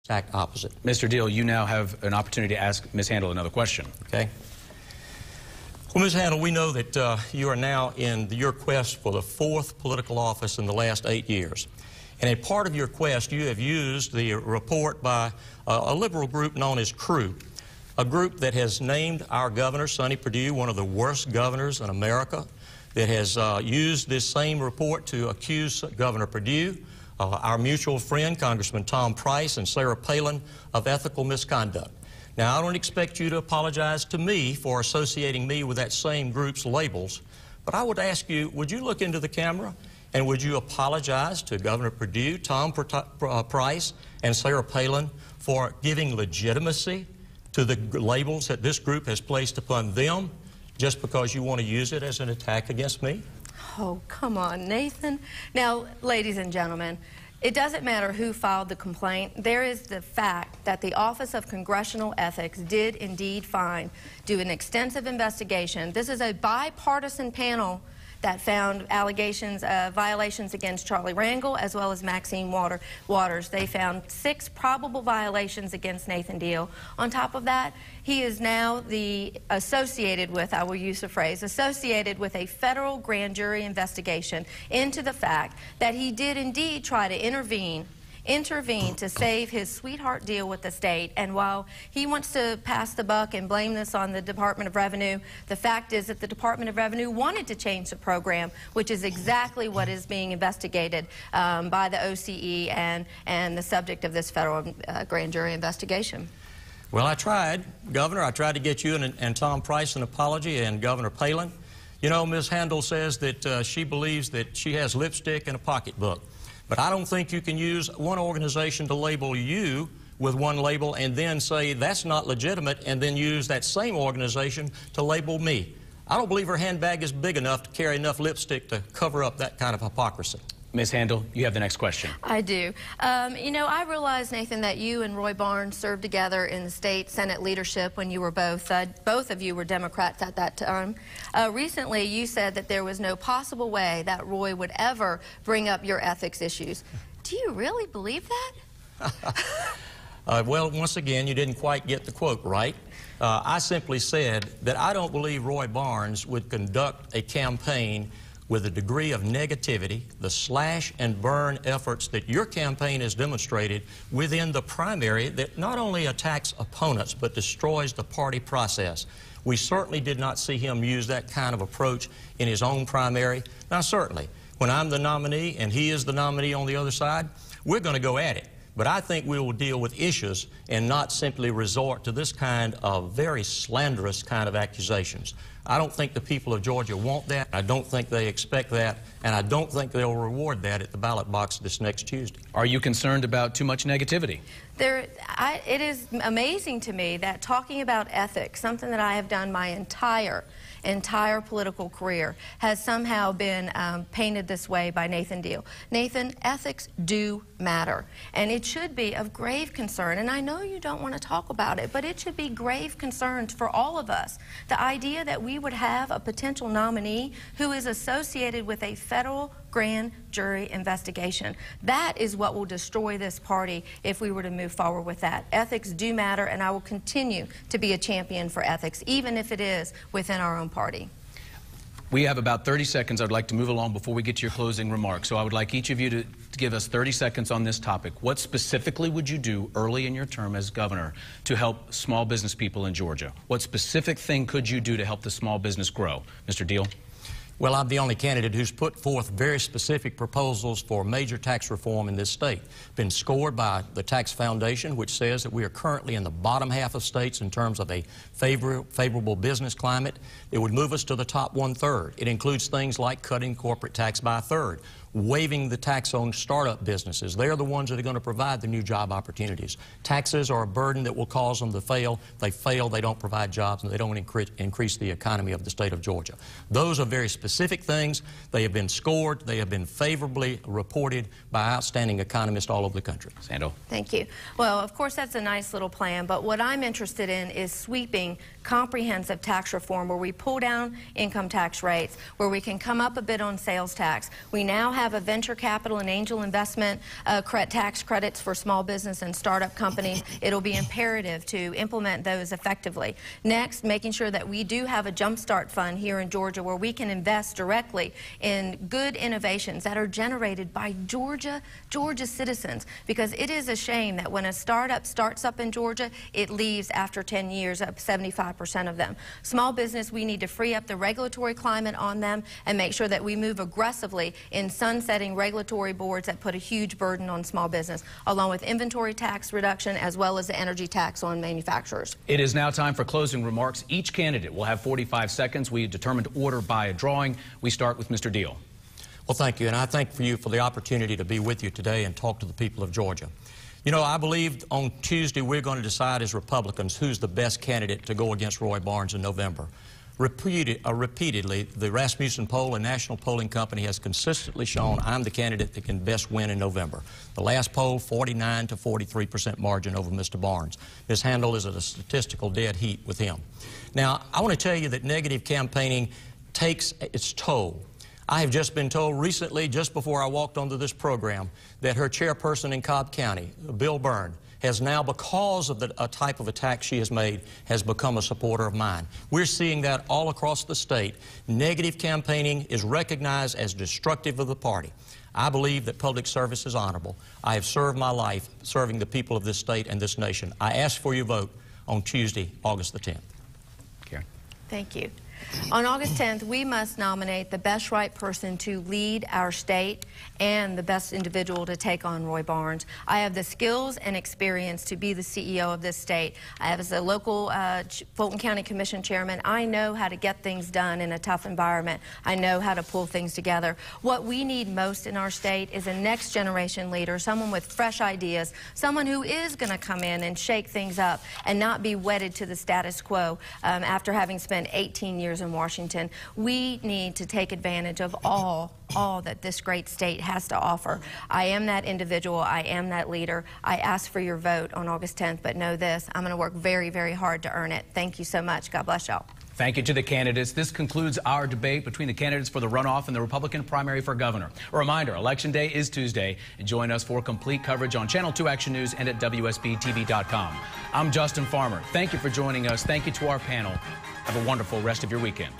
Exact opposite. Mr. Deal, you now have an opportunity to ask Ms. Handel another question. Okay. Well, Ms. Handel, we know that you are now in your quest for the 4th political office in the last 8 years. And a part of your quest, you have used the report by a liberal group known as CREW, a group that has named our governor, Sonny Perdue, one of the worst governors in America, that has used this same report to accuse Governor Perdue, our mutual friend, Congressman Tom Price, and Sarah Palin, of ethical misconduct. Now, I don't expect you to apologize to me for associating me with that same group's labels, but I would ask you, would you look into the camera and would you apologize to Governor Perdue, Tom Price, and Sarah Palin for giving legitimacy to the labels that this group has placed upon them just because you want to use it as an attack against me? Oh, come on, Nathan. Now, ladies and gentlemen, it doesn't matter who filed the complaint. There is the fact that the Office of Congressional Ethics did indeed do an extensive investigation. This is a bipartisan panel that found allegations of violations against Charlie Rangel as well as Maxine Waters. They found 6 probable violations against Nathan Deal. On top of that, he is now associated with, I will use the phrase, associated with a federal grand jury investigation into the fact that he did indeed try to intervene to save his sweetheart deal with the state. And while he wants to pass the buck and blame this on the Department of Revenue, the fact is that the Department of Revenue wanted to change the program, which is exactly what is being investigated by the OCE and the subject of this federal grand jury investigation. Well, I tried, Governor. I tried to get you and Tom Price an apology, and Governor Palin. You know, Ms. Handel says that she believes that she has lipstick in a pocketbook. But I don't think you can use one organization to label you with one label and then say that's not legitimate and then use that same organization to label me. I don't believe her handbag is big enough to carry enough lipstick to cover up that kind of hypocrisy. Ms. Handel, you have the next question. I do. You know, I realize, Nathan, that you and Roy Barnes served together in the state Senate leadership when you were both of you were Democrats at that time. Recently, you said that there was no possible way that Roy would ever bring up your ethics issues. Do you really believe that? Well, once again, you didn't quite get the quote right. I simply said that I don't believe Roy Barnes would conduct a campaign with a degree of negativity, the slash and burn efforts that your campaign has demonstrated within the primary that not only attacks opponents but destroys the party process. We certainly did not see him use that kind of approach in his own primary. Now, certainly, when I'm the nominee and he is the nominee on the other side, we're going to go at it. But I think we will deal with issues and not simply resort to this kind of very slanderous kind of accusations. I don't think the people of Georgia want that. I don't think they expect that. And I don't think they'll reward that at the ballot box this next Tuesday. Are you concerned about too much negativity? It is amazing to me that talking about ethics, something that I have done my entire political career, has somehow been painted this way by Nathan Deal. Nathan, ethics do matter, and it should be of grave concern. And I know you don't want to talk about it, but it should be grave concerns for all of us. The idea that we would have a potential nominee who is associated with a federal grand jury investigation. That is what will destroy this party if we were to move forward with that. Ethics do matter, and I will continue to be a champion for ethics, even if it is within our own party. We have about 30 seconds. I'd like to move along before we get to your closing remarks. So I would like each of you to give us 30 seconds on this topic. What specifically would you do early in your term as governor to help small business people in Georgia? What specific thing could you do to help the small business grow? Mr. Deal? Well, I'm the only candidate who's put forth very specific proposals for major tax reform in this state. Been scored by the Tax Foundation, which says that we are currently in the bottom half of states in terms of a favorable business climate. It would move us to the top 1/3. It includes things like cutting corporate tax by 1/3, waiving the tax on startup businesses. They're the ones that are going to provide the new job opportunities. Taxes are a burden that will cause them to fail. They fail, they don't provide jobs, and they don't increase the economy of the state of Georgia. Those are very specific things. They have been scored. They have been favorably reported by outstanding economists all over the country. Handel. Thank you. Well, of course, that's a nice little plan, but what I'm interested in is sweeping, comprehensive tax reform where we pull down income tax rates, where we can come up a bit on sales tax. We now have have a venture capital and angel investment tax credits for small business and startup companies. It'll be imperative to implement those effectively. Next, making sure that we do have a Jumpstart Fund here in Georgia where we can invest directly in good innovations that are generated by Georgia citizens, because it is a shame that when a startup starts up in Georgia, it leaves after 10 years, up 75% of them. Small business, we need to free up the regulatory climate on them and make sure that we move aggressively in sunsetting regulatory boards that put a huge burden on small business, along with inventory tax reduction as well as the energy tax on manufacturers. It is now time for closing remarks. Each candidate will have 45 seconds. We determined order by a drawing. We start with Mr. Deal. Well, thank you, and I thank you for the opportunity to be with you today and talk to the people of Georgia. You know, I believe on Tuesday we're going to decide as Republicans who's the best candidate to go against Roy Barnes in November. Repeatedly, the Rasmussen poll, a national polling company, has consistently shown I'm the candidate that can best win in November. The last poll, 49 to 43% margin over Mr. Barnes. Ms. Handel is at a statistical dead heat with him. Now, I want to tell you that negative campaigning takes its toll. I have just been told recently, just before I walked onto this program, that her chairperson in Cobb County, Bill Byrne, has now, because of the type of attack she has made, has become a supporter of mine. We're seeing that all across the state. Negative campaigning is recognized as destructive of the party. I believe that public service is honorable. I have served my life serving the people of this state and this nation. I ask for your vote on Tuesday, August the 10th. Karen. Thank you. On August 10th, we must nominate the best right person to lead our state and the best individual to take on Roy Barnes. I have the skills and experience to be the CEO of this state. I have, as a local Fulton County Commission chairman, I know how to get things done in a tough environment. I know how to pull things together. What we need most in our state is a next generation leader, someone with fresh ideas, someone who is going to come in and shake things up and not be wedded to the status quo after having spent 18 years in Washington. We need to take advantage of all that this great state has to offer. I am that individual. I am that leader. I ask for your vote on August 10th, but know this, I'm going to work very, very hard to earn it. Thank you so much. God bless y'all. Thank you to the candidates. This concludes our debate between the candidates for the runoff and the Republican primary for governor. A reminder, Election Day is Tuesday, and join us for complete coverage on Channel 2 Action News and at WSB-TV.com. I'm Justin Farmer. Thank you for joining us. Thank you to our panel. Have a wonderful rest of your weekend.